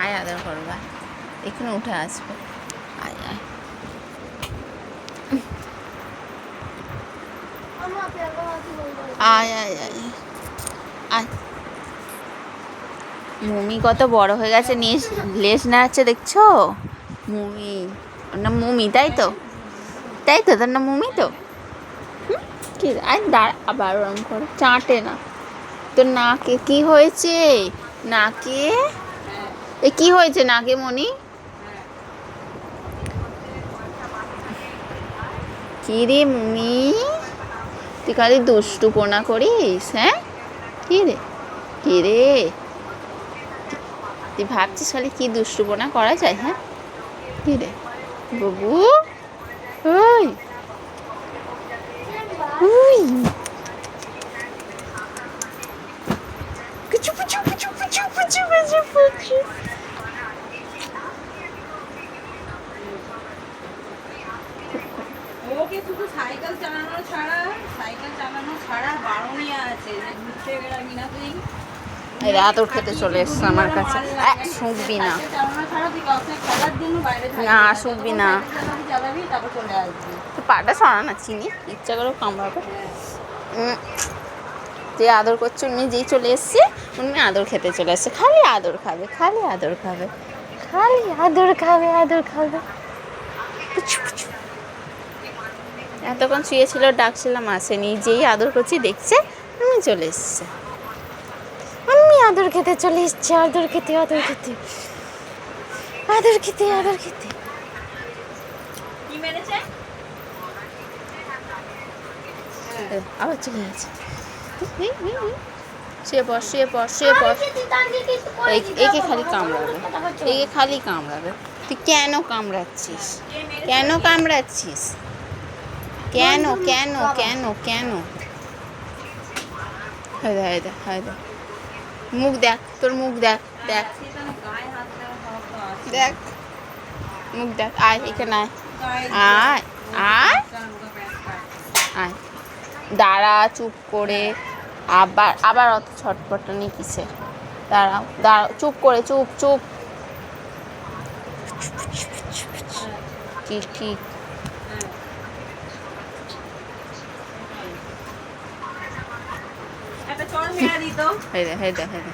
আয় আদর করবা, এখানে উঠে আসবে। আয় আয় আয় আয় আয় আয়। মুমি কত বড় হয়ে গেছে, লেজ নাড়াচ্ছে দেখছো? মুমি, ওর নাম মুমি, তাই তো? তাই তো, তোর নাম মুমি তো? কি আয় দাঁড়া, আবার ওরম করে চাটে না। তোর নাকে কি হয়েছে? নাকে এ কি হয়েছে নাকে মনি? কি রে মুমি, তুই খালি দুষ্টুপনা করিস? হ্যাঁ, কি রে, কি রে, তুই ভাবছিস খালি কি দুষ্টুপনা করা যায়? হ্যাঁ, কি রে বাবু? ওই ওই পুচু পুচু পুচু পুচু পুচু পুচু পুচু। ওকে শুধু সাইকেল চালানো ছাড়া বারণই আছে যে ঘুরতে বেরোবি না তুই। এই আদর খেতে চলে এসছে আমার কাছে। শুনবি না, সাইকেল চালানো ছাড়া তুই কাউকে খেলার জন্য বাইরে থাকবি না শুনবি না। চালাবি তারপর চলে আসবি। তুই পাটা সরা না, চিনি ইচ্ছা করে কামড়াবে। যে আদর করছে উনি যেই চলে এসছে, উনি আদর খেতে চলে এসছে। খালি আদর খাবে, খালি আদর খাবে, খালি আদর খাবে, আদর খাবে। পুচু পুচু। এতক্ষণ শুয়েছিল, ডাকছিলাম আসেনি, যেই আদর করছি দেখছে উনি চলে এসছে। আমি আদর খেতে চলে এসছে, আদর খেতে, আদর খেতে, আদর খেতে, আদর খেতে। কি মেরেছে? আবার চলে যাচ্ছে। শুয়ে পর, শুয়ে পর, শুয়ে পর। একে খালি কামড়াবে, একে খালি কামড়াবে। তুই কেন কামড়াচ্ছিস? কেন কামড়াচ্ছিস? কেন কেন কেন কেন? হায়দা হায়দা হায়দা, মুখ দেখ, তোর মুখ দেখ, দেখ গায়ে হাত দেওয়া সব তো আছে। দেখ, মুখ দেখ। আয় এখানে আয়, গায়ে আয় আয় আয়। দাঁড়া চুপ করে। আবার আবার অত ছটপটানি কিসে? দাঁড়াও দাঁড়াও, চুপ করে, চুপ চুপ। ঠিক ঠিক। একটা চড় মেরা দিত। হেদে হেদে হেদে।